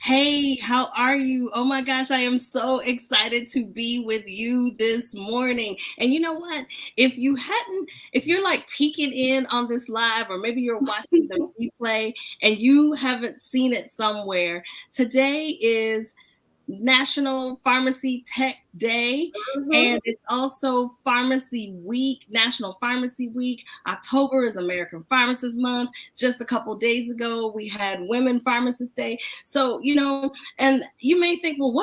Hey, how are you? Oh my gosh, I am so excited to be with you this morning. And you know what? If you're like peeking in on this live, or maybe you're watching the replay and you haven't seen it somewhere, today is National Pharmacy Tech Day, Mhm. and it's also Pharmacy Week, National Pharmacy Week. October is American Pharmacist Month. Just a couple days ago, we had Women Pharmacist Day. So, and you may think, well,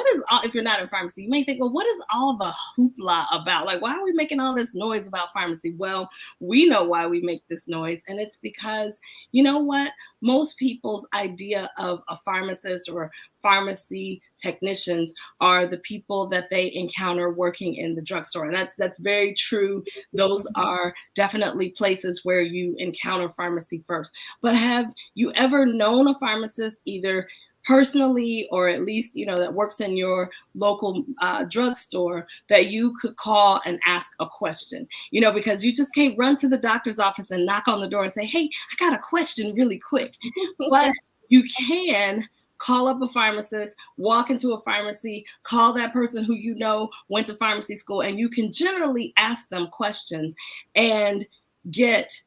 if you're not in pharmacy, you may think, well, what is all the hoopla about? Like, why are we making all this noise about pharmacy? Well, we know why we make this noise, and it's because, you know what? Most people's idea of a pharmacist or pharmacy technicians are the people that they encounter working in the drugstore. And that's very true. Those are definitely places where you encounter pharmacy first. But have you ever known a pharmacist, either personally or at least that works in your local drugstore, that you could call and ask a question? Because you just can't run to the doctor's office and knock on the door and say, hey, I got a question really quick. But you can call up a pharmacist, walk into a pharmacy, call that person who you know went to pharmacy school, and you can generally ask them questions and get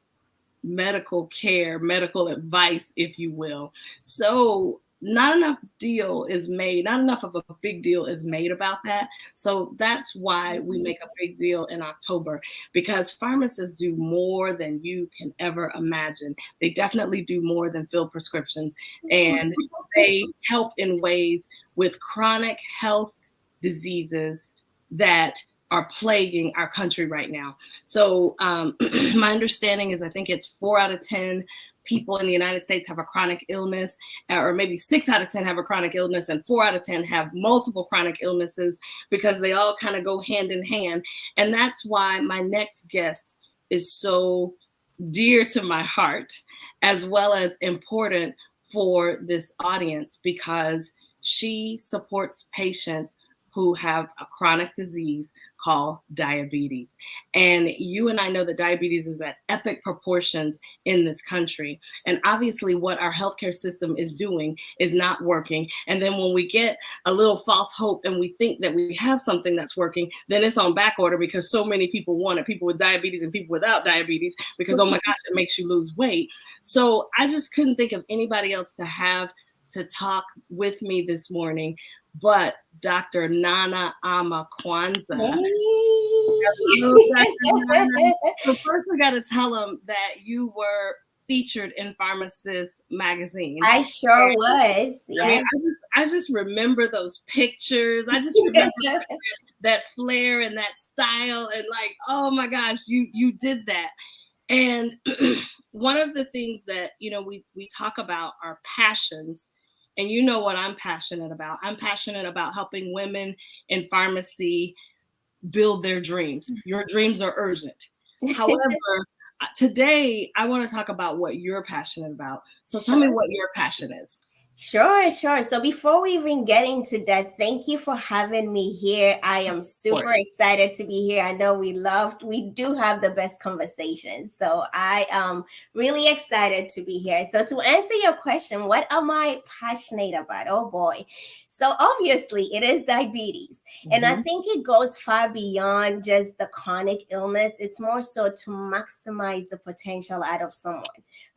medical care, medical advice, if you will. So not enough of a big deal is made about that. So that's why we make a big deal in October, because pharmacists do more than you can ever imagine. They definitely do more than fill prescriptions, and they help in ways with chronic health diseases that are plaguing our country right now. So my understanding is, I think it's 4 out of 10 people in the United States have a chronic illness, or maybe 6 out of 10 have a chronic illness, and 4 out of 10 have multiple chronic illnesses, because they all kind of go hand in hand. And that's why my next guest is so dear to my heart, as well as important for this audience, because she supports patients who have a chronic disease called diabetes. And you and I know that diabetes is at epic proportions in this country. And obviously what our healthcare system is doing is not working. And then when we get a little false hope and we think that we have something that's working, then it's on back order, because so many people want it, people with diabetes and people without diabetes, because, oh my gosh, it makes you lose weight. So I just couldn't think of anybody else to have to talk with me this morning but Dr. Nana Ama Quansah. Hello, Dr. Nana. So first we got to tell them that you were featured in PharmaSis Magazine. I sure was. Yes. I mean, I just remember those pictures. I just remember that flair and that style, and like, oh my gosh, you did that. And one of the things that we talk about are passions. And you know what I'm passionate about. I'm passionate about helping women in pharmacy build their dreams. Your dreams are urgent. However, today I want to talk about what you're passionate about. So tell me what your passion is. Sure. So before we even get into that, thank you for having me here. I am super excited to be here. I know we do have the best conversations. So I am really excited to be here. So to answer your question, what am I passionate about? Oh boy. So obviously it is diabetes. And I think it goes far beyond just the chronic illness. It's more so to maximize the potential out of someone.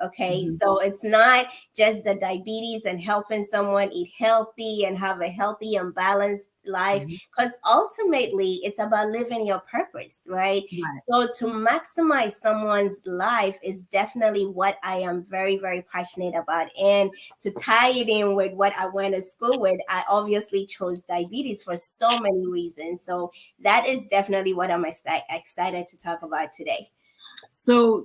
Okay. So it's not just the diabetes and helping someone eat healthy and have a healthy and balanced life, because ultimately it's about living your purpose, right? So to maximize someone's life is definitely what I am very, very passionate about. And to tie it in with what I went to school with, I obviously chose diabetes for so many reasons. So that is definitely what I'm excited to talk about today. So,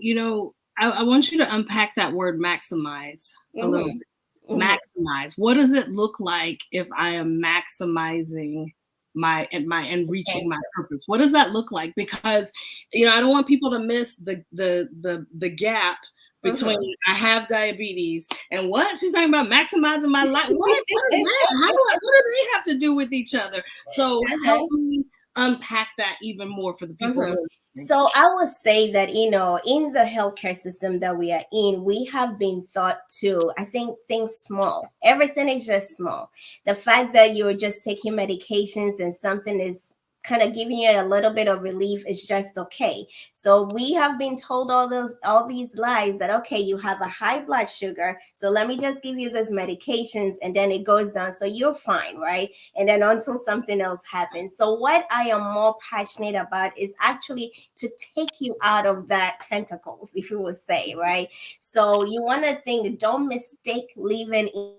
I want you to unpack that word maximize a little bit. Maximize. What does it look like if I am maximizing my and reaching my purpose? What does that look like? Because I don't want people to miss the gap between I have diabetes and what she's talking about maximizing my life. What is that? What do they have to do with each other? So help me unpack that even more for the people who are listening. So I would say that, in the healthcare system that we are in, we have been taught to, I think, things small. Everything is just small. The fact that you're just taking medications and something is kind of giving you a little bit of relief is just okay. So we have been told all these lies that, okay, you have a high blood sugar, so let me just give you those medications and then it goes down, so you're fine, right? And then until something else happens. So what I am more passionate about is actually to take you out of that tentacles, if you will say, right? So you want to think, don't mistake living in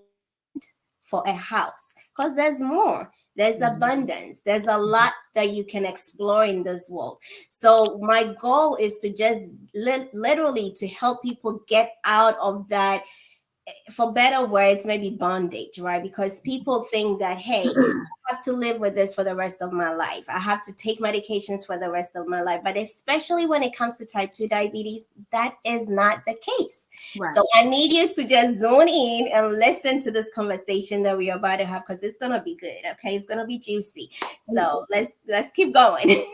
for a house, because there's more. There's abundance. There's a lot that you can explore in this world. So my goal is to just literally to help people get out of that, for better words, maybe bondage, right? Because people think that, hey, I have to live with this for the rest of my life. I have to take medications for the rest of my life. But especially when it comes to type 2 diabetes, that is not the case. Right. So I need you to just zone in and listen to this conversation that we're about to have, because it's gonna be good. Okay, it's gonna be juicy. So let's keep going.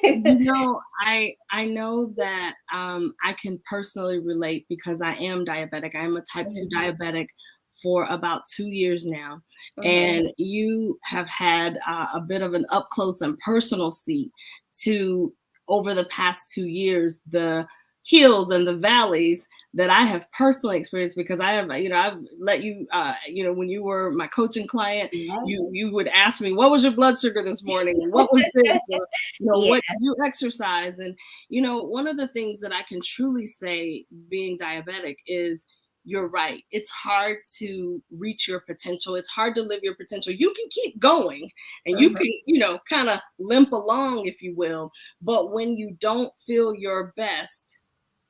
I know that I can personally relate, because I am diabetic. I am a type 2 diabetic for about 2 years now. And you have had a bit of an up close and personal seat to, over the past 2 years, the hills and the valleys that I have personally experienced, because I have, I've let you, when you were my coaching client, you would ask me, what was your blood sugar this morning? What was this? Or, what did you exercise? And, one of the things that I can truly say being diabetic is, you're right. It's hard to reach your potential. It's hard to live your potential. You can keep going and you can, kind of limp along, if you will. But when you don't feel your best,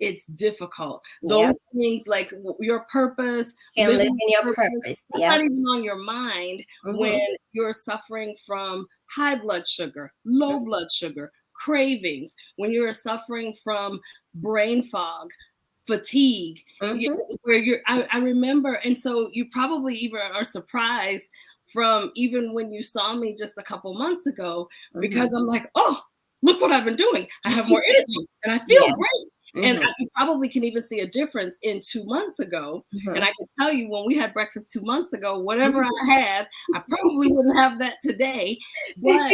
it's difficult. Those things like your purpose, living your purpose, that's not even on your mind when you're suffering from high blood sugar, low blood sugar, cravings, when you're suffering from brain fog, fatigue, where I remember, and so you probably even are surprised from even when you saw me just a couple months ago, because I'm like, oh, look what I've been doing. I have more energy and I feel great. And you probably can even see a difference in 2 months ago. And I can tell you, when we had breakfast 2 months ago, whatever I had, I probably wouldn't have that today. But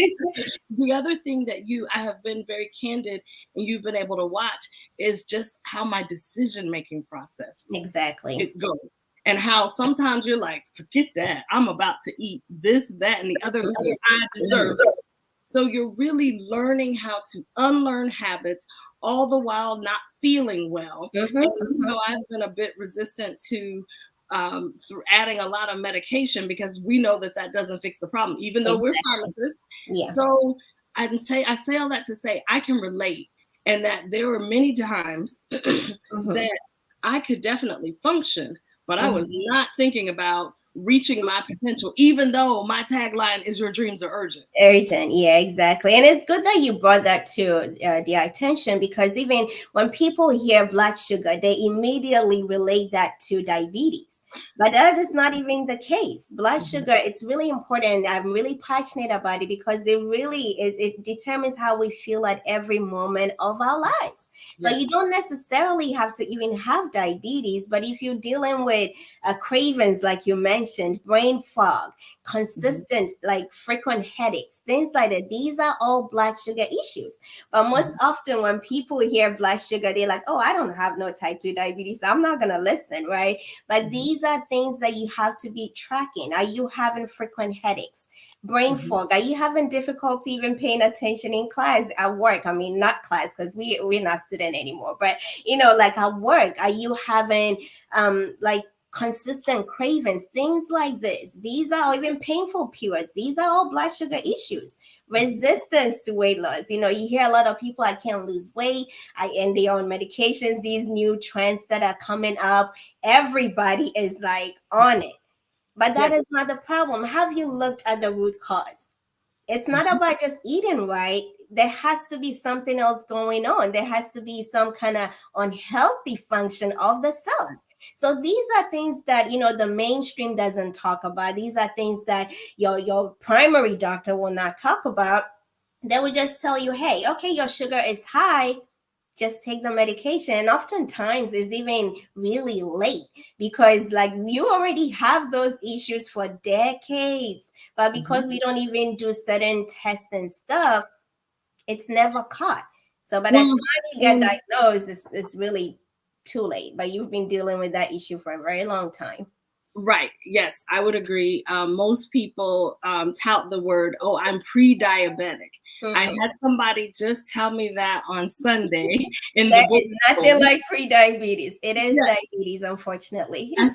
the other thing that I have been very candid and you've been able to watch is just how my decision-making process it goes. And how sometimes you're like, forget that. I'm about to eat this, that, and the other thing I deserve. So you're really learning how to unlearn habits, all the while not feeling well. And, I've been a bit resistant to through adding a lot of medication, because we know that doesn't fix the problem, even though we're pharmacists. So I say all that to say I can relate, and that there were many times that I could definitely function, but I was not thinking about reaching my potential, even though my tagline is your dreams are urgent. Yeah, exactly. And it's good that you brought that to the attention, because even when people hear blood sugar, they immediately relate that to diabetes. But that is not even the case. Blood sugar, it's really important. I'm really passionate about it, because it determines how we feel at every moment of our lives. So you don't necessarily have to even have diabetes, but if you're dealing with cravings, like you mentioned, brain fog, consistent, like frequent headaches, things like that, these are all blood sugar issues. But most often when people hear blood sugar, they're like, oh, I don't have no type 2 diabetes, so I'm not going to listen, right? But these are things that you have to be tracking. Are you having frequent headaches? Brain fog? Are you having difficulty even paying attention in class, at work? I mean, not class, because we're not student anymore, but like at work, are you having like consistent cravings, things like this? These are even painful periods. These are all blood sugar issues. Resistance to weight loss. You hear a lot of people, I can't lose weight, and they're on medications, these new trends that are coming up. Everybody is like on it. But that is not the problem. Have you looked at the root cause? It's not about just eating right. There has to be something else going on. There has to be some kind of unhealthy function of the cells. So these are things that, the mainstream doesn't talk about. These are things that your primary doctor will not talk about. they would just tell you, hey, okay, your sugar is high, just take the medication. And oftentimes it's even really late because like you already have those issues for decades, but because we don't even do certain tests and stuff, it's never caught. So by the Well, time you get diagnosed, it's really too late, but you've been dealing with that issue for a very long time. right. Yes, I would agree. Most people tout the word, oh, I'm pre-diabetic. I had somebody just tell me that on Sunday in There the book. is nothing like pre-diabetes. It is Yeah. diabetes, unfortunately. I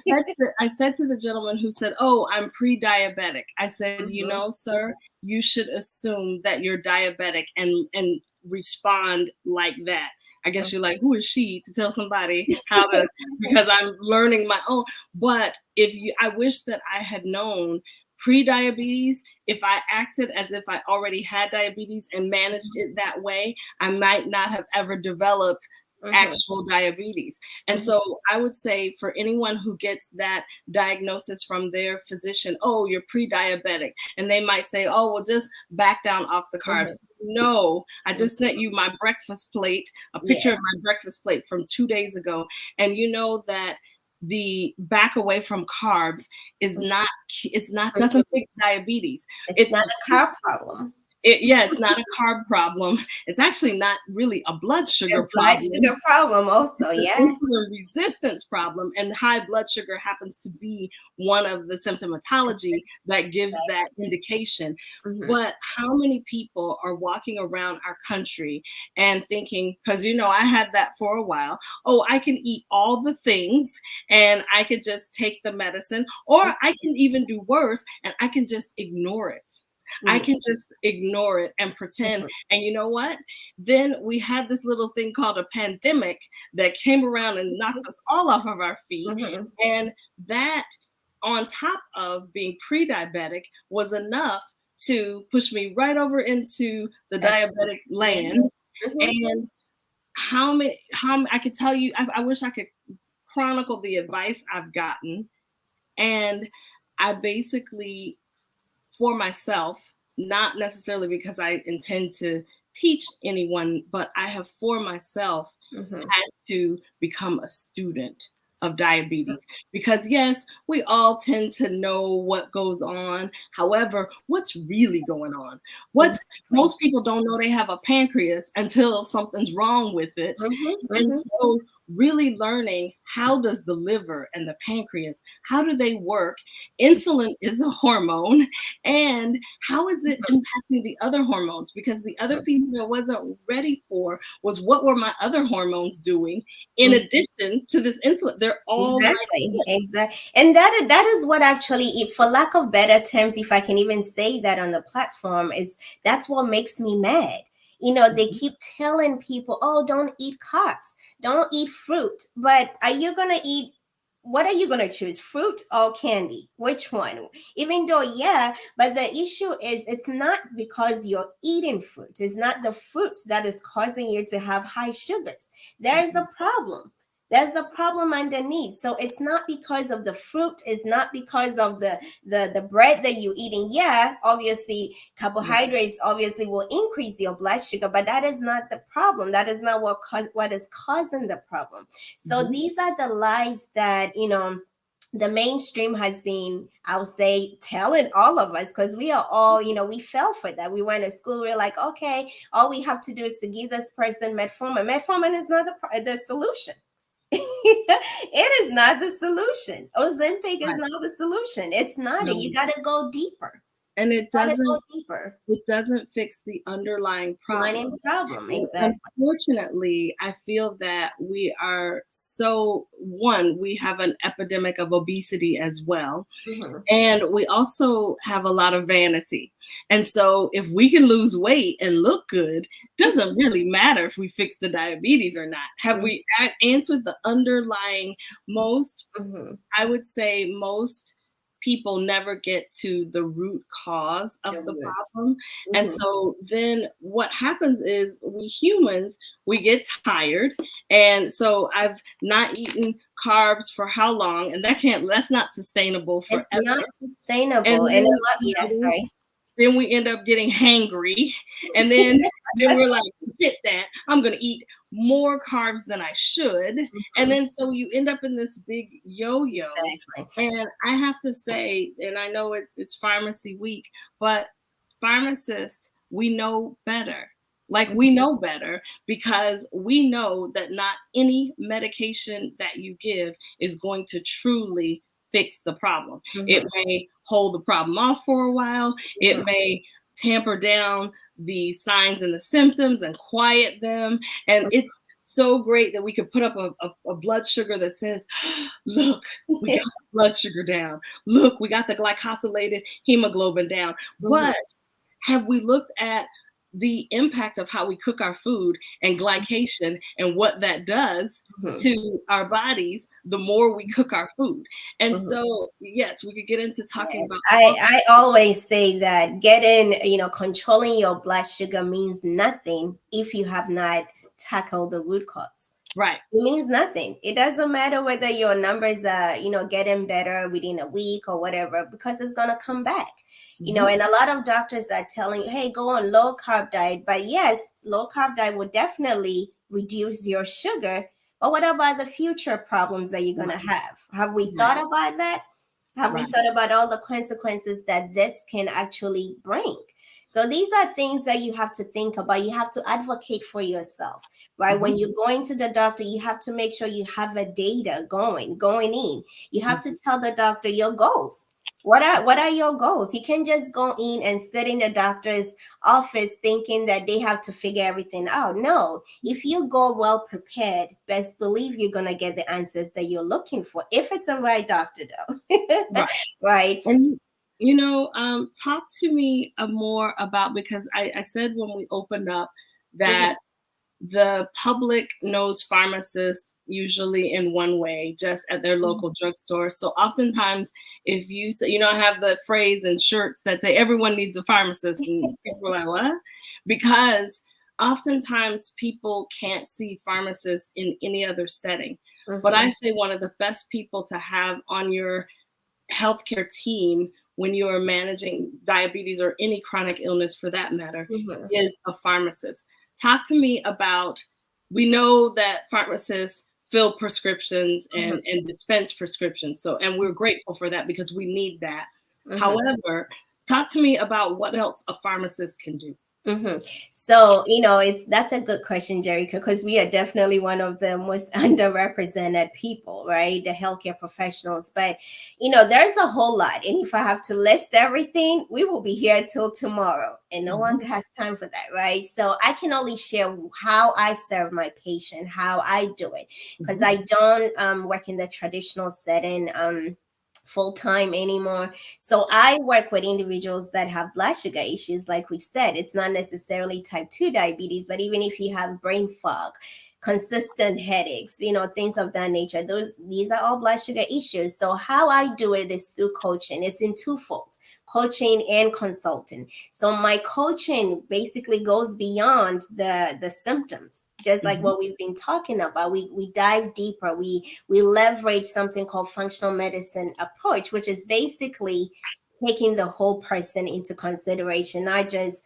said to the gentleman who said, oh, I'm pre-diabetic. I said, you know, sir, you should assume that you're diabetic and respond like that. I guess you're like, who is she to tell somebody how to, because I'm learning my own. But I wish that I had known pre-diabetes, if I acted as if I already had diabetes and managed it that way, I might not have ever developed actual diabetes. And so I would say for anyone who gets that diagnosis from their physician, oh, you're pre-diabetic, and they might say, oh, well, just back down off the carbs. No, I just sent you my breakfast plate, a picture of my breakfast plate from 2 days ago. And you know that the back away from carbs is doesn't fix diabetes. It's not a carb problem. It's not a carb problem. It's actually not really a blood sugar problem. Blood sugar problem also, yeah. Insulin resistance problem, and high blood sugar happens to be one of the symptomatology that gives that indication. But how many people are walking around our country and thinking, because you know, I had that for a while, oh, I can eat all the things and I could just take the medicine, or I can even do worse and I can just ignore it. I can just ignore it and pretend. And you know what? Then we had this little thing called a pandemic that came around and knocked us all off of our feet. And that, on top of being pre-diabetic, was enough to push me right over into the diabetic land. And how I could tell you, I wish I could chronicle the advice I've gotten. And I basically, for myself, not necessarily because I intend to teach anyone, but I have for myself had to become a student of diabetes. Because yes, we all tend to know what goes on. However, what's really going on? Most people don't know they have a pancreas until something's wrong with it. And so really learning, how does the liver and the pancreas, how do they work? Insulin is a hormone, and how is it impacting the other hormones? Because the other piece that I wasn't ready for was, what were my other hormones doing in addition to this insulin? They're all exactly. And that is what actually, for lack of better terms, if I can even say that on the platform, that's what makes me mad. You know, they keep telling people, oh, don't eat carbs, don't eat fruit. But what are you going to choose? Fruit or candy? Which one? Even though, yeah, but the issue is, it's not because you're eating fruit. It's not the fruit that is causing you to have high sugars. There is a problem. There's a problem underneath. So it's not because of the fruit. It's not because of the bread that you're eating. Yeah, obviously carbohydrates obviously will increase your blood sugar, but that is not the problem. That is not what is causing the problem. So these are the lies that, you know, the mainstream has been, I would say, telling all of us, because we are all, you know, we fell for that. We went to school. We're like, okay, all we have to do is to give this person metformin. Metformin is not the solution. It is not the solution. Ozempic is not the solution. It's not. No. You got to go deeper. And it doesn't fix the underlying problem. Exactly. Unfortunately, I feel that we are we have an epidemic of obesity as well. And we also have a lot of vanity. And so if we can lose weight and look good, doesn't really matter if we fix the diabetes or not. Have we answered the underlying I would say most people never get to the root cause of the problem. And so then what happens is, we humans, we get tired. And so I've not eaten carbs for how long? And that's not sustainable forever. It's not sustainable. then we end up getting hangry, and then we're like, forget that, I'm gonna eat more carbs than I should. And then so you end up in this big yo-yo. Exactly. And I have to say, and I know it's pharmacy week, but pharmacists, we know better. Like we know better, because we know that not any medication that you give is going to truly fix the problem. It may hold the problem off for a while. It may tamper down the signs and the symptoms and quiet them. And it's so great that we could put up a blood sugar that says, look, we got blood sugar down. Look, we got the glycosylated hemoglobin down. But have we looked at the impact of how we cook our food and glycation and what that does to our bodies the more we cook our food? And so, yes, we could get into talking about. I always say that controlling your blood sugar means nothing if you have not tackled the root cause. Right. It means nothing. It doesn't matter whether your numbers are, getting better within a week or whatever, because it's going to come back. And a lot of doctors are telling you, hey, go on low carb diet. But yes, low carb diet will definitely reduce your sugar. But what about the future problems that you're going to have? Have we thought about that? Have we thought about all the consequences that this can actually bring? So these are things that you have to think about. You have to advocate for yourself, right? When you're going to the doctor, you have to make sure you have a data going in. You have to tell the doctor your goals. What are your goals? You can't just go in and sit in the doctor's office thinking that they have to figure everything out. No, if you go well prepared, best believe you're going to get the answers that you're looking for, if it's a right doctor though. Right. And talk to me more about, because I said when we opened up that the public knows pharmacists usually in one way, just at their local drugstore. So oftentimes, if you say, I have the phrase and shirts that say everyone needs a pharmacist, and people are like, what? Because oftentimes people can't see pharmacists in any other setting. But I say one of the best people to have on your healthcare team when you are managing diabetes or any chronic illness for that matter is a pharmacist. Talk to me about, we know that pharmacists fill prescriptions and dispense prescriptions. So, and we're grateful for that because we need that. However, talk to me about what else a pharmacist can do. So, that's a good question, Jerica, because we are definitely one of the most underrepresented people, right? The healthcare professionals. But, there's a whole lot. And if I have to list everything, we will be here till tomorrow. And no one has time for that, right? So I can only share how I serve my patient, how I do it, because I don't work in the traditional setting full-time anymore. So I work with individuals that have blood sugar issues. Like we said, it's not necessarily type 2 diabetes, but even if you have brain fog, consistent headaches, things of that nature, these are all blood sugar issues. So how I do it is through coaching. It's in twofold: coaching and consulting. So my coaching basically goes beyond the symptoms, just like what we've been talking about. We dive deeper. We leverage something called functional medicine approach, which is basically taking the whole person into consideration, not just,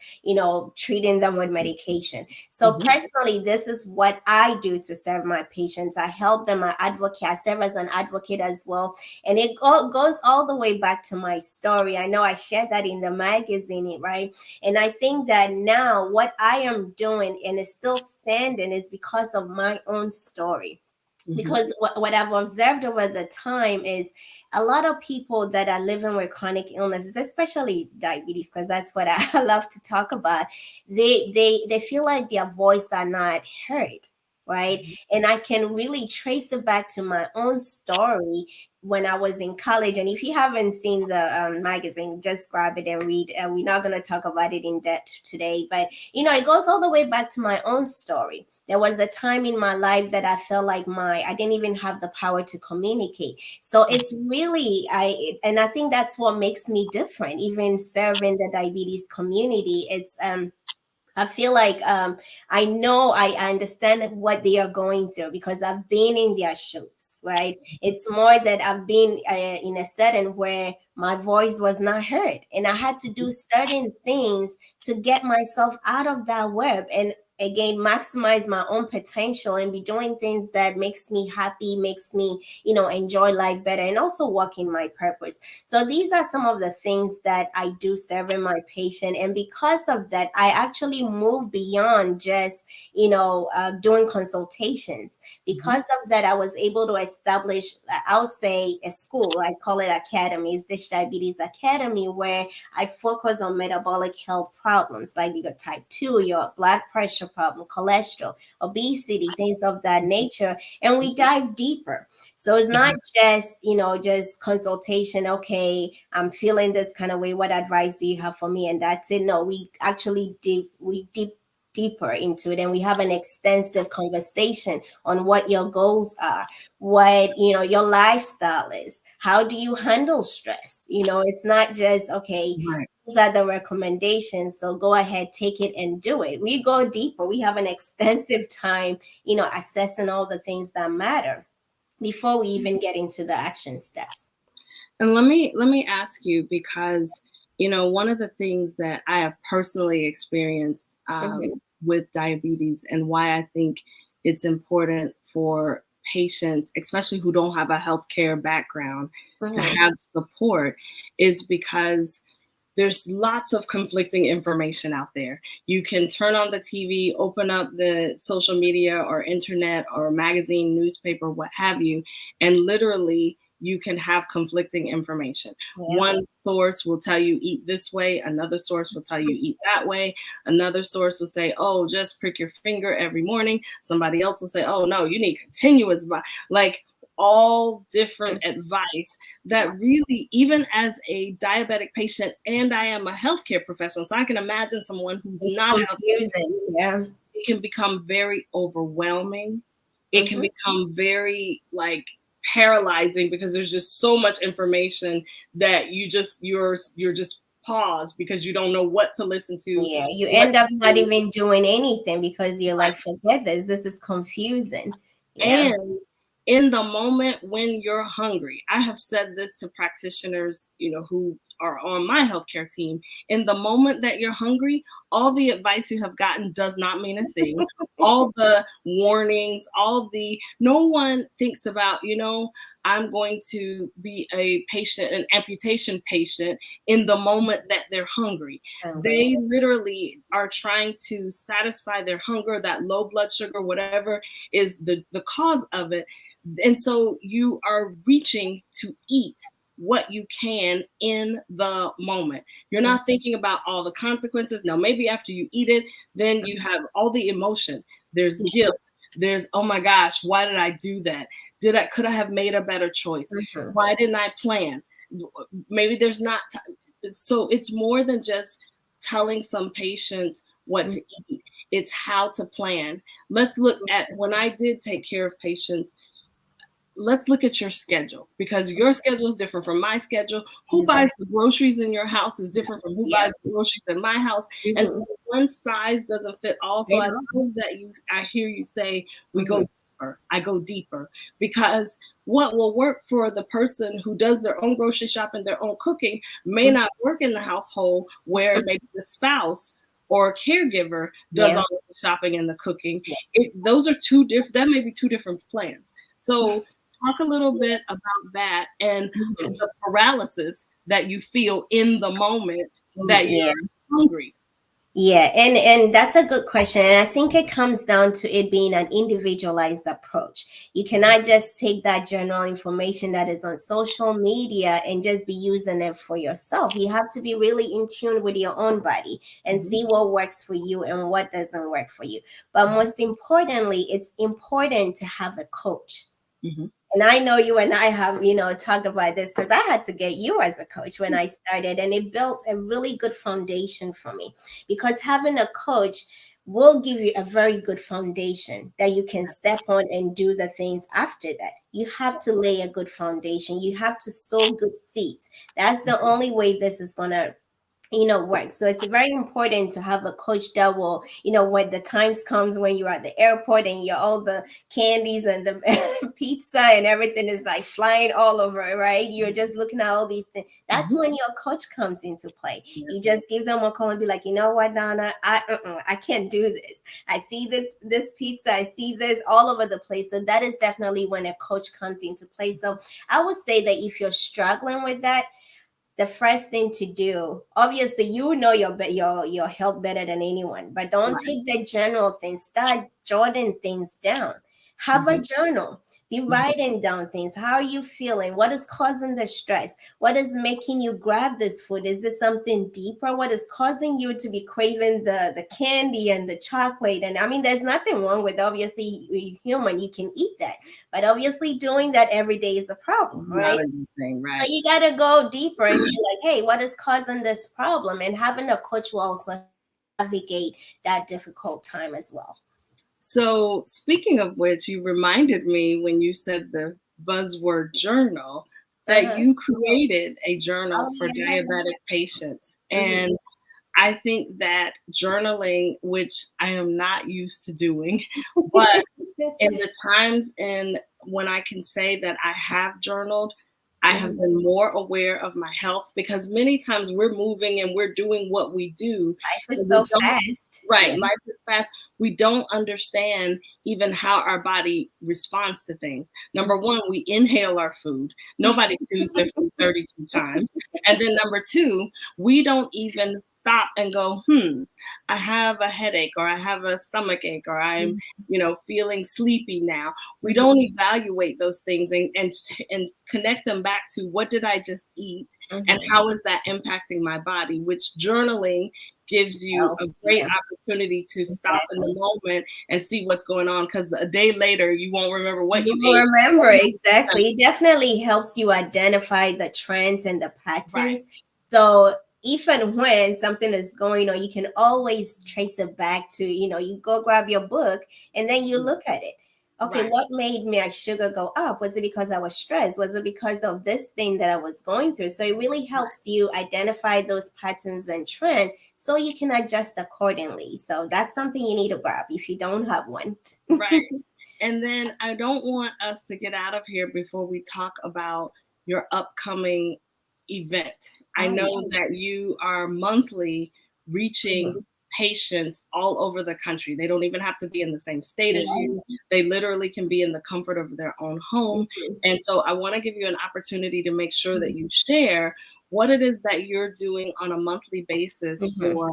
treating them with medication. So personally, this is what I do to serve my patients. I help them, I advocate, I serve as an advocate as well. And it goes all the way back to my story. I know I shared that in the magazine, right? And I think that now what I am doing, and is still standing, is because of my own story. Because what I've observed over the time is a lot of people that are living with chronic illnesses, especially diabetes, because that's what I love to talk about, they feel like their voice are not heard, right? And I can really trace it back to my own story when I was in college. And if you haven't seen the magazine, just grab it and read. We're not going to talk about it in depth today, but it goes all the way back to my own story. There was a time in my life that I felt like I didn't even have the power to communicate. So it's really, I think that's what makes me different, even serving the diabetes community. It's I feel like I know I understand what they are going through because I've been in their shoes, right? It's more that I've been in a setting where my voice was not heard, and I had to do certain things to get myself out of that web and again maximize my own potential and be doing things that makes me happy, makes me enjoy life better, and also walk in my purpose. So these are some of the things that I do serving my patient. And because of that, I actually move beyond just, doing consultations. Because of that, I was able to establish, I'll say a school, I call it academies, Dish Diabetes Academy, where I focus on metabolic health problems like your type 2, your blood pressure problem, cholesterol, obesity, things of that nature. And we dive deeper. So it's not just, just consultation. Okay, I'm feeling this kind of way. What advice do you have for me? And that's it. No, we actually deeper into it, and we have an extensive conversation on what your goals are, what your lifestyle is, how do you handle stress. It's not just okay, Right. these are the recommendations, so go ahead, take it and do it. We go deeper. We have an extensive time assessing all the things that matter before we even get into the action steps. And let me ask you, because one of the things that I have personally experienced Mhm. with diabetes, and why I think it's important for patients, especially who don't have a healthcare background, to Mhm. have support, is because there's lots of conflicting information out there. You can turn on the TV, open up the social media or internet or magazine, newspaper, what have you, and literally you can have conflicting information. Yeah. One source will tell you eat this way, another source will tell you eat that way, another source will say, oh, just prick your finger every morning. Somebody else will say, oh no, you need continuous, like all different advice that really, even as a diabetic patient, and I am a healthcare professional, so I can imagine someone who's It's not healthcare, confusing. Yeah. it can become very overwhelming. It can Mhm. become very like paralyzing because there's just so much information that you're just paused because you don't know what to listen to, Yeah, you what end up to not do. even doing anything because you're Right. like, forget this. This is confusing. Yeah. And in the moment when you're hungry, I have said this to practitioners, who are on my healthcare team. In the moment that you're hungry, all the advice you have gotten does not mean a thing. All the warnings, no one thinks about, I'm going to be a patient, an amputation patient, in the moment that they're hungry. Hungry. They literally are trying to satisfy their hunger, that low blood sugar, whatever is the cause of it. And so you are reaching to eat what you can in the moment. You're not thinking about all the consequences. Now, maybe after you eat it, then you have all the emotion. There's guilt. There's, oh my gosh, why did I do that? Could I have made a better choice? Mhm. Why didn't I plan? Maybe there's not. So it's more than just telling some patients what to eat. It's how to plan. Let's look at, when I did take care of patients, let's look at your schedule, because your schedule is different from my schedule. Who buys Exactly. the groceries in your house is different from who Yeah. buys the groceries in my house. And so Mhm. one size doesn't fit all. So They I don't. love that I hear you say we go Mhm. deeper. I go deeper, because what will work for the person who does their own grocery shopping, their own cooking, may Mhm. not work in the household where maybe the spouse or caregiver does Yeah. all the shopping and the cooking. Yeah. Those are two different. That may be two different plans. So talk a little bit about that, and Mhm. the paralysis that you feel in the moment that Yeah. you're hungry. Yeah, and that's a good question. And I think it comes down to it being an individualized approach. You cannot just take that general information that is on social media and just be using it for yourself. You have to be really in tune with your own body and Mhm, see what works for you and what doesn't work for you. But most importantly, it's important to have a coach. mhm, And I know you and I have, talked about this because I had to get you as a coach when I started, and it built a really good foundation for me because having a coach will give you a very good foundation that you can step on and do the things after that. You have to lay a good foundation. You have to sow good seeds. That's the only way this is going to work. So it's very important to have a coach that will, when the times comes when you're at the airport and you're all the candies and the pizza and everything is like flying all over, right? You're just looking at all these things. That's when your coach comes into play. You just give them a call and be like, you know what, Donna, I can't do this. I see this pizza, I see this all over the place. So that is definitely when a coach comes into play. So I would say that if you're struggling with that, the first thing to do, obviously, your health better than anyone, but don't take the general things. Start jotting things down. Have a journal. Be writing down things. How are you feeling? What is causing the stress? What is making you grab this food? Is this something deeper? What is causing you to be craving the candy and the chocolate? And I mean, there's nothing wrong with, obviously, you're human, you can eat that. But obviously doing that every day is a problem, right? Right. So you got to go deeper and be like, hey, what is causing this problem? And having a coach will also navigate that difficult time as well. So speaking of which, you reminded me when you said the buzzword journal that you created a journal for diabetic patients. And I think that journaling, which I am not used to doing, but in the times when I can say that I have journaled, I have been more aware of my health, because many times we're moving and we're doing what we do. Life is so fast. Right. Life is fast. We don't understand even how our body responds to things. Number one, we inhale our food. Nobody chews their food 32 times. And then number two, we don't even stop and go, I have a headache, or I have a stomach ache, or I'm, feeling sleepy now. We don't evaluate those things and connect them back to, what did I just eat? And how is that impacting my body? Which journaling gives you a great opportunity to stop in the moment and see what's going on, because a day later you won't remember what you ate. Remember, exactly. It definitely helps you identify the trends and the patterns. Right. So even when something is going on, you can always trace it back to, you go grab your book and then you look at it. Okay, what made my sugar go up? Was it because I was stressed? Was it because of this thing that I was going through? So it really helps you identify those patterns and trends so you can adjust accordingly. So that's something you need to grab if you don't have one. Right. And then I don't want us to get out of here before we talk about your upcoming event. I know that you are monthly reaching patients all over the country. They don't even have to be in the same state as you. They literally can be in the comfort of their own home. And so I want to give you an opportunity to make sure that you share what it is that you're doing on a monthly basis for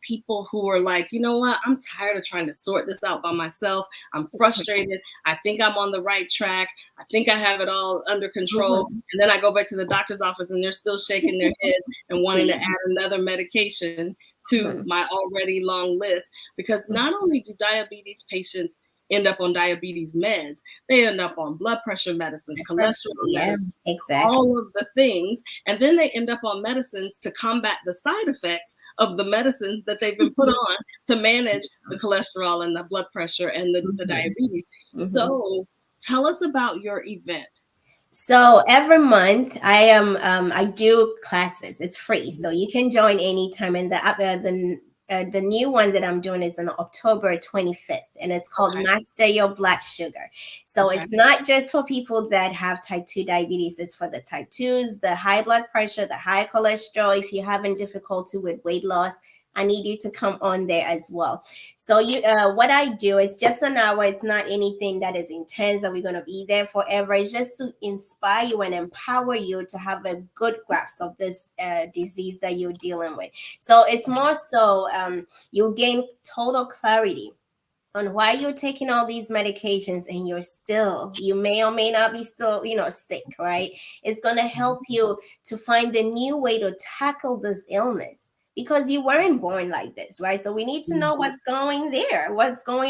people who are like, you know what, I'm tired of trying to sort this out by myself. I'm frustrated. I think I'm on the right track. I think I have it all under control. And then I go back to the doctor's office and they're still shaking their heads and wanting to add another medication to my already long list. Because not only do diabetes patients end up on diabetes meds, they end up on blood pressure medicines, cholesterol medicines, all of the things. And then they end up on medicines to combat the side effects of the medicines that they've been put on to manage the cholesterol and the blood pressure and the diabetes. So tell us about your event. So every month I do classes. It's free, so you can join anytime. And the new one that I'm doing is on October 25th, and it's called Master Your Blood Sugar. So it's not just for people that have type 2 diabetes. It's for the type 2s, the high blood pressure, the high cholesterol. If you're having difficulty with weight loss, I need you to come on there as well. So what I do is just an hour. It's not anything that is intense that we're going to be there forever. It's just to inspire you and empower you to have a good grasp of this disease that you're dealing with. So it's more so you gain total clarity on why you're taking all these medications and you may or may not be still, sick, right? It's going to help you to find the new way to tackle this illness, because you weren't born like this, right? So we need to know what's going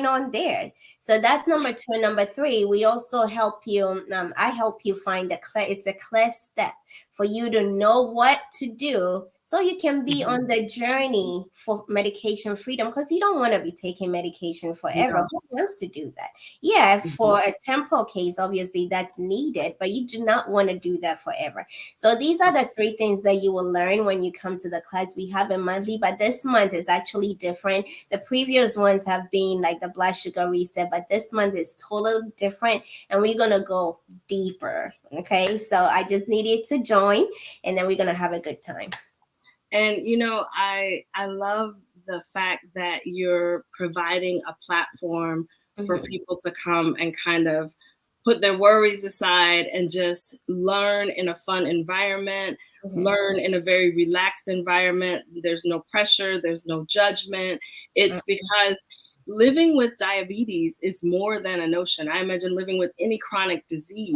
on there. So that's number 2. Number 3, we also help you. I help you find it's a clear step. for you to know what to do so you can be on the journey for medication freedom, because you don't want to be taking medication forever. No. Who wants to do that? Yeah, for a temporal case, obviously that's needed, but you do not want to do that forever. So these are the 3 things that you will learn when you come to the class. We have a monthly, but this month is actually different. The previous ones have been like the blood sugar reset, but this month is totally different, and we're going to go deeper. Okay, so I just need you to join, and then we're going to have a good time. And you know, I love the fact that you're providing a platform for people to come and kind of put their worries aside and just learn in a fun environment, learn in a very relaxed environment. There's no pressure, there's no judgment. It's because living with diabetes is more than a notion. I imagine living with any chronic disease,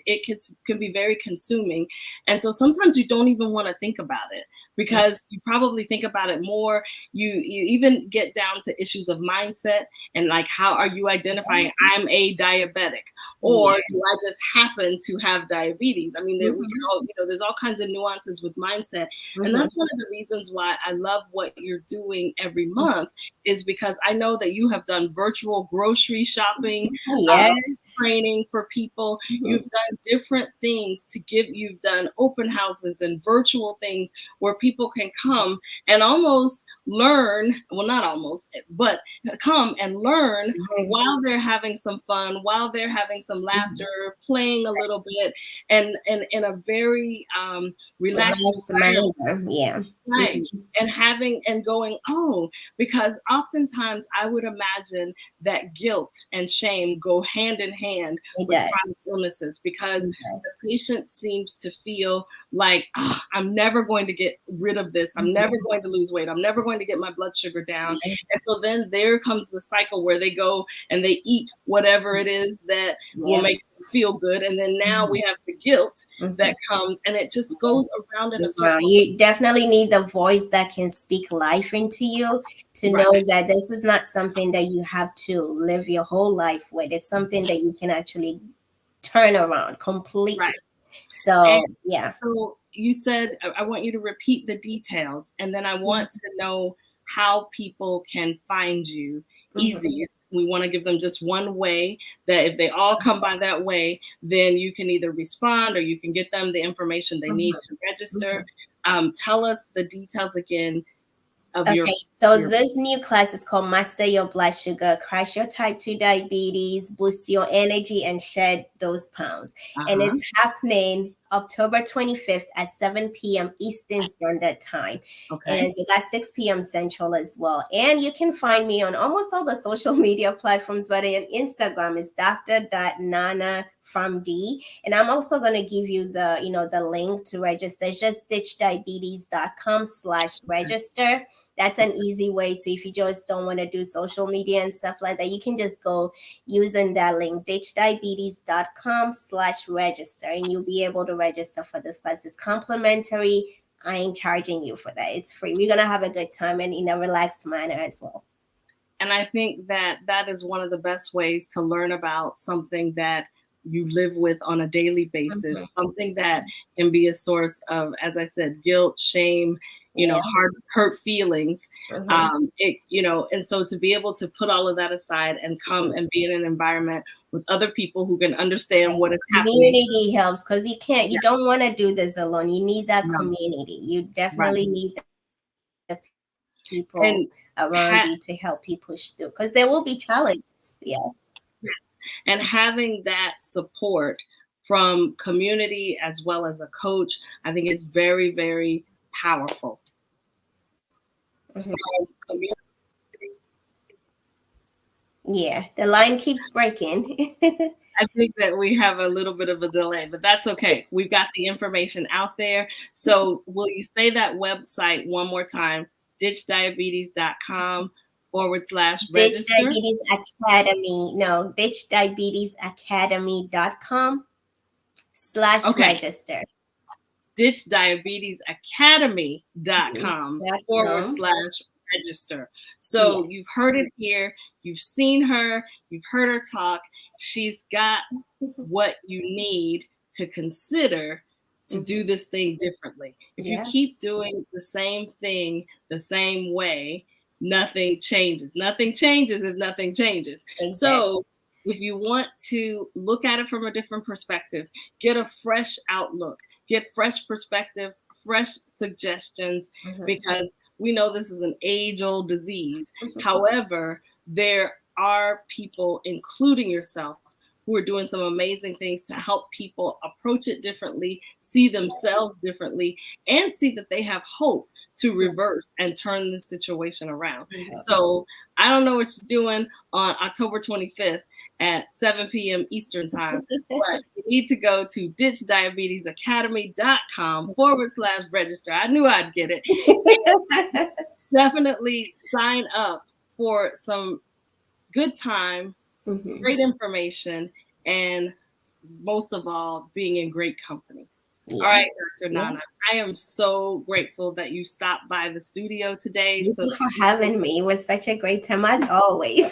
it can be very consuming. And so sometimes you don't even want to think about it, because you probably think about it more. You even get down to issues of mindset and like, how are you identifying I'm a diabetic, or do I just happen to have diabetes? I mean, we can all, you know, there's all kinds of nuances with mindset. And that's one of the reasons why I love what you're doing every month, is because I know that you have done virtual grocery shopping, training for people. You've done different things to give. You've done open houses and virtual things where people can come and almost learn. Well, not almost, but come and learn while they're having some fun, while they're having some laughter, playing a little bit, and in a very relaxed manner. Right. And having and going, oh, because oftentimes I would imagine that guilt and shame go hand in hand with chronic illnesses, because the patient seems to feel like, oh, I'm never going to get rid of this. I'm never going to lose weight. I'm never going to get my blood sugar down. And so then there comes the cycle where they go and they eat whatever it is that will make them feel good. And then now we have the guilt that comes, and it just goes around in a circle. You definitely need the voice that can speak life into you to know that this is not something that you have to live your whole life with. It's something that you can actually turn around completely. So, So you said, I want you to repeat the details, and then I want to know how people can find you easiest. We want to give them just one way that if they all come by that way, then you can either respond or you can get them the information they need to register. Tell us the details again. This new class is called Master Your Blood Sugar, Crush Your Type 2 Diabetes, Boost Your Energy, and Shed Those Pounds. And it's happening October 25th at 7 p.m. Eastern Standard Time. And so that's 6 p.m. Central as well. And you can find me on almost all the social media platforms, but on Instagram is Dr.Nana from D. And I'm also going to give you the, the link to register. It's just ditchdiabetes.com/register. That's an easy way to, if you just don't want to do social media and stuff like that, you can just go using that link, ditchdiabetes.com/register, and you'll be able to register for this class. It's complimentary. I ain't charging you for that. It's free. We're going to have a good time and in a relaxed manner as well. And I think that that is one of the best ways to learn about something that you live with on a daily basis, something that can be a source of, as I said, guilt, shame, hurt feelings. And so to be able to put all of that aside and come and be in an environment with other people who can understand what is happening. Community helps, because you don't want to do this alone. You need that community. You definitely need the people around you to help you push through, because there will be challenges. And having that support from community as well as a coach, I think is very, very powerful. Yeah, the line keeps breaking. I think that we have a little bit of a delay, but that's okay. We've got the information out there. So will you say that website one more time? ditchdiabetes.com/register. Ditch Diabetes Academy. No, ditchdiabetesacademy.com/register. ditchdiabetesacademy.com/register. So you've heard it here. You've seen her. You've heard her talk. She's got what you need to consider to do this thing differently. If you keep doing the same thing the same way, nothing changes. Nothing changes if nothing changes. Exactly. So if you want to look at it from a different perspective, get a fresh outlook, get fresh perspective, fresh suggestions, because we know this is an age-old disease. However, there are people, including yourself, who are doing some amazing things to help people approach it differently, see themselves differently, and see that they have hope to reverse and turn the situation around. So I don't know what you're doing on October 25th at 7 p.m. Eastern time, but you need to go to ditchdiabetesacademy.com/register. I knew I'd get it. Definitely sign up for some good time, great information, and most of all, being in great company. All right, Dr. Nana, I am so grateful that you stopped by the studio today. Thank you for having me. It was such a great time, as always.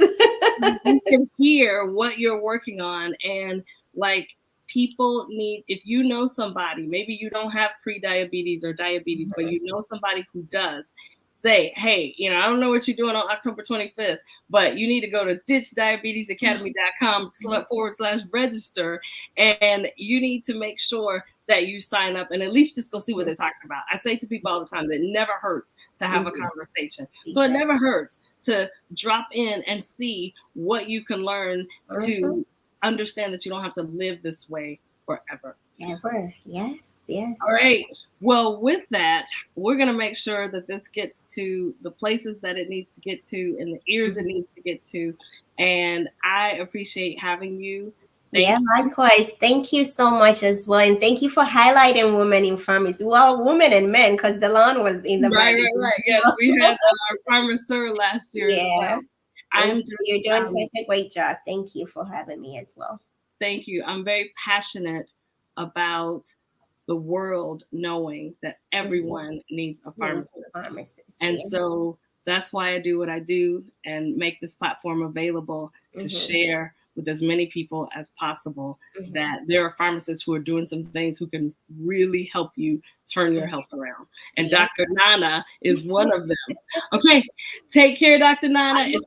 You can hear what you're working on, and like, people need, if you know somebody, maybe you don't have pre-diabetes or diabetes, but you know somebody who does, say, hey, I don't know what you're doing on October 25th, but you need to go to ditchdiabetesacademy.com/register, and you need to make sure that you sign up and at least just go see what they're talking about. I say to people all the time that it never hurts to have a conversation. So it never hurts to drop in and see what you can learn to understand that you don't have to live this way forever. Ever. Yes. All right. Well, with that, we're going to make sure that this gets to the places that it needs to get to and the ears it needs to get to. And I appreciate having you. Likewise. Thank you so much as well. And thank you for highlighting women in pharmacy. Well, women and men, because Delon was in the magazine. Right. Yes, we had our PharmaSis last year as well. You're doing such a great job. Thank you for having me as well. Thank you. I'm very passionate about the world knowing that everyone needs a pharmacist. And so that's why I do what I do and make this platform available to share with as many people as possible that there are pharmacists who are doing some things who can really help you turn your health around. And Dr. Nana is one of them. Okay. Take care, Dr. Nana. Thank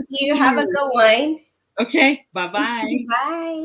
you. Have a good one. Okay. Bye-bye. Bye.